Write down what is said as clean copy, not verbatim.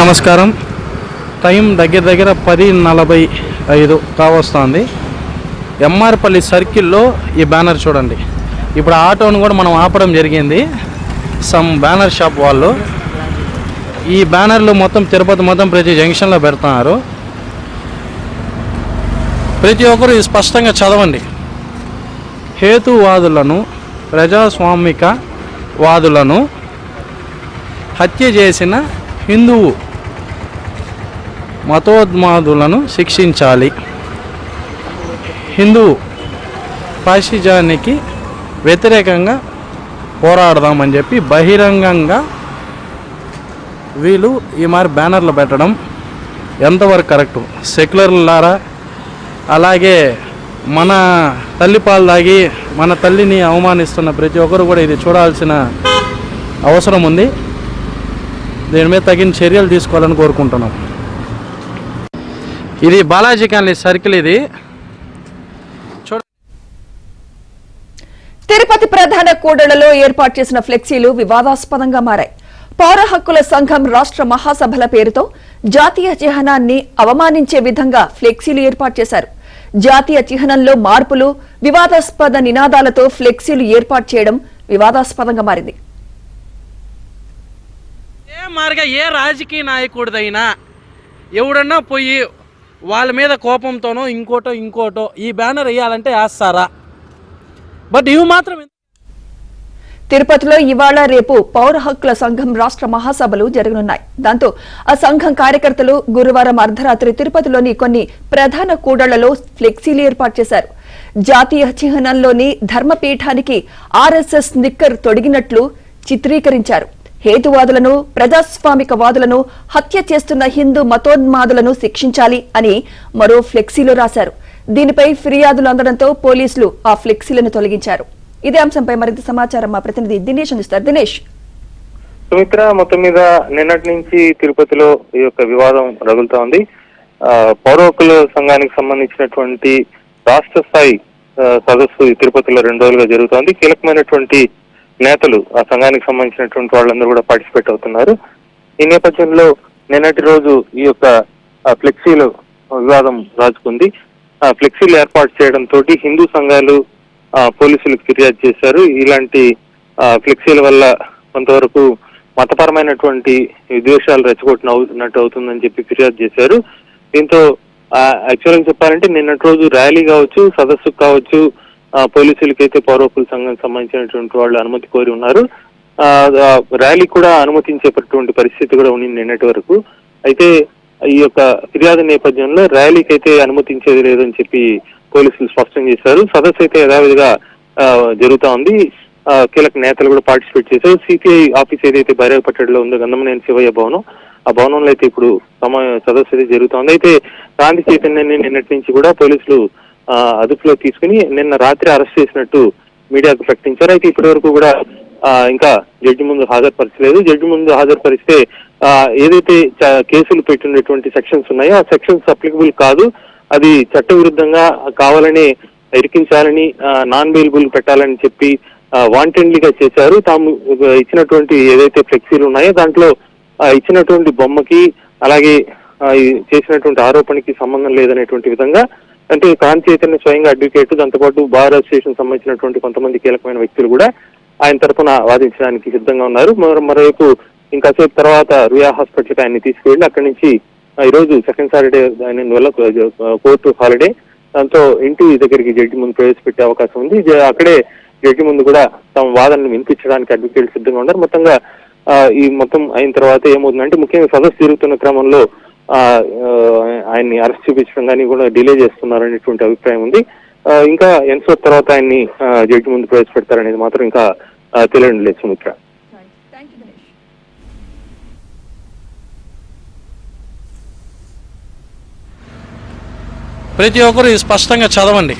నమస్కారం. టైం దగ్గర 10:45 కావస్తుంది. ఎంఆర్పల్లి సర్కిల్లో ఈ బ్యానర్ చూడండి. ఇప్పుడు ఆటోను కూడా మనం ఆపడం జరిగింది. సమ్ బ్యానర్ షాప్ వాళ్ళు ఈ బ్యానర్లు మొత్తం తిరుపతి మొత్తం ప్రతి జంక్షన్లో పెడుతున్నారు. ప్రతి ఒక్కరు ఇది స్పష్టంగా చదవండి. హేతువాదులను, ప్రజాస్వామిక వాదులను హత్య చేసిన హిందువు మతోన్మాదులను శిక్షించాలి. హిందూ ఫాసిజానికి వ్యతిరేకంగా పోరాడదామని చెప్పి బహిరంగంగా వీళ్ళు ఈ మరి బ్యానర్లు పెట్టడం ఎంతవరకు కరెక్టు? సెక్యులర్లారా, అలాగే మన తల్లిపాలు తాగి మన తల్లిని అవమానిస్తున్న ప్రతి ఒక్కరు కూడా ఇది చూడాల్సిన అవసరం ఉంది. దీని మీద తగిన చర్యలు తీసుకోవాలని కోరుకుంటున్నాం. ఇది బాలాజీ కాలనీ సర్కిల్. ఇది తిరుపతి ప్రధాన కూడళ్లలో ఏర్పాటు చేసిన ఫ్లెక్సీలు వివాదాస్పదంగా మారాయి. పౌర హక్కుల సంఘం రాష్ట్ర మహాసభల పేరుతో జాతీయ చిహ్నాన్ని అవమానించే విధంగా ఫ్లెక్సీలు ఏర్పాటు చేశారు. జాతీయ చిహ్నంలో మార్పులు, వివాదాస్పద నినాదాలతో ఫ్లెక్సీలు ఏర్పాటు చేయడం వివాదాస్పదంగా మారింది. ఏ రాజకీయ నాయకుడిదైనా ఎవడన్నా పోయి వాళ్ళ మీద కోపంతోనో ఇంకోటో ఈ బ్యానర్ వేయాలంటే వేస్తారా? బట్ ఇవి మాత్రం తిరుపతిలో ఇవాళ రేపు పౌర హక్కుల సంఘం రాష్ట్ర మహాసభలు జరగనున్నాయి. దాంతో ఆ సంఘం కార్యకర్తలు గురువారం అర్ధరాత్రి తిరుపతిలోని కొన్ని ప్రధాన కూడళ్లలో ఫ్లెక్సీలు ఏర్పాటు చేశారు. జాతీయ చిహ్నంలోని ధర్మపీఠానికి ఆర్ఎస్ఎస్ నిక్కర్ తొడిగినట్లు చిత్రీకరించారు. హేతువాదులను, ప్రజాస్వామికవాదులను హత్య చేస్తున్న హిందూ మతోన్మాదులను శిక్షించాలి అని మరో ఫ్లెక్సీలో రాశారు. దీనిపై ఫిర్యాదులు అందడంతో పోలీసులు ఆ ఫ్లెక్సీలను తొలగించారు. ఇదే అంశంపై మరింత సమాచారం మా ప్రతినిధి దినేష్ అందిస్తారు. దినేష్. సుమిత్ర, మొత్తం మీద నిన్నటి నుంచి తిరుపతిలో ఈ యొక్క వివాదం రగులుతా ఉంది. పౌర హక్కుల సంఘానికి సంబంధించినటువంటి రాష్ట్ర స్థాయి సదస్సు తిరుపతిలో 2 రోజులుగా జరుగుతోంది. కీలకమైనటువంటి నేతలు, ఆ సంఘానికి సంబంధించినటువంటి వాళ్ళందరూ కూడా పార్టిసిపేట్ అవుతున్నారు. ఈ నేపథ్యంలో నిన్నటి రోజు ఈ యొక్క ఫ్లెక్సీలు వివాదం రాజుకుంది. ఫ్లెక్సీలు ఏర్పాటు చేయడంతో హిందూ సంఘాలు పోలీసులకు ఫిర్యాదు చేశారు. ఇలాంటి ఫ్లెక్సీల వల్ల కొంతవరకు మతపరమైనటువంటి విద్వేషాలు రెచ్చగొట్టినట్టు అవుతుందని చెప్పి ఫిర్యాదు చేశారు. దీంతో యాక్చువల్గా చెప్పాలంటే నిన్నటి రోజు ర్యాలీ కావచ్చు, సదస్సు కావచ్చు, పోలీసులకైతే పౌర హక్కుల సంఘానికి సంబంధించినటువంటి వాళ్ళు అనుమతి కోరి ఉన్నారు. ర్యాలీ కూడా అనుమతించేటటువంటి పరిస్థితి కూడా ఉంది నిన్నటి వరకు. అయితే ఈ యొక్క ఫిర్యాదు నేపథ్యంలో ర్యాలీకి అయితే అనుమతించేది లేదని చెప్పి పోలీసులు స్పష్టం చేశారు. సదస్సు అయితే యథావిధిగా జరుగుతా ఉంది. కీలక నేతలు కూడా పార్టిసిపేట్ చేశారు. సిపిఐ ఆఫీస్ ఏదైతే బైరాగపట్టడిలో ఉందో గంధమనేని శివయ్య భవనం, ఆ భవనంలో అయితే ఇప్పుడు సదస్సు అయితే జరుగుతోంది. అయితే గాంధీ చైతన్యాన్ని నిన్నటి నుంచి కూడా పోలీసులు అదుపులో తీసుకుని నిన్న రాత్రి అరెస్ట్ చేసినట్టు మీడియాకు ప్రకటించారు. అయితే ఇప్పటి వరకు కూడా ఇంకా జడ్జి ముందు హాజరుపరచలేదు. జడ్జి ముందు హాజరుపరిస్తే ఏదైతే కేసులు పెట్టినటువంటి సెక్షన్స్ ఉన్నాయో ఆ సెక్షన్స్ అప్లికబుల్ కాదు, అది చట్టవిరుద్ధంగా కావాలని ఇరికించాలని, నాన్ బెయిలబుల్ పెట్టాలని చెప్పి వాంటెడ్లీగా చేశారు. తాము ఇచ్చినటువంటి ఏదైతే ఫ్లెక్సీలు ఉన్నాయో దాంట్లో ఇచ్చినటువంటి బొమ్మకి అలాగే చేసినటువంటి ఆరోపణకి సంబంధం లేదనేటువంటి విధంగా, అంటే కాంతి చైతన్య స్వయంగా అడ్వకేట్, దాంతోపాటు బార్ అసోసియేషన్ సంబంధించినటువంటి కొంతమంది కీలకమైన వ్యక్తులు కూడా ఆయన తరఫున వాదించడానికి సిద్ధంగా ఉన్నారు. మరోవైపు ఇంకాసేపు తర్వాత రుయా హాస్పిటల్కి ఆయన్ని తీసుకువెళ్ళి అక్కడి నుంచి ఈరోజు సెకండ్ సాటర్డే వల్ల కోర్టు హాలిడే, దాంతో ఇంటి దగ్గరికి జడ్జి ముందు ప్రవేశపెట్టే అవకాశం ఉంది. అక్కడే జడ్జి ముందు కూడా తమ వాదనను వినిపించడానికి అడ్వకేట్ సిద్ధంగా ఉన్నారు. మొత్తంగా ఈ మొత్తం అయిన తర్వాత ఏమవుతుందంటే, ముఖ్యంగా సదస్సు జరుగుతున్న క్రమంలో ఆయన్ని అరెస్ట్ చూపించడం కానీ కూడా డిలే చేస్తున్నారనేటువంటి అభిప్రాయం ఉంది. ఇంకా ఎంతసేపు తర్వాత ఆయన్ని జడ్జి ముందు ప్రవేశపెడతారనేది మాత్రం ఇంకా తెలియడం లేదు. సుమిత్ర, ప్రతి ఒక్కరు స్పష్టంగా చదవండి.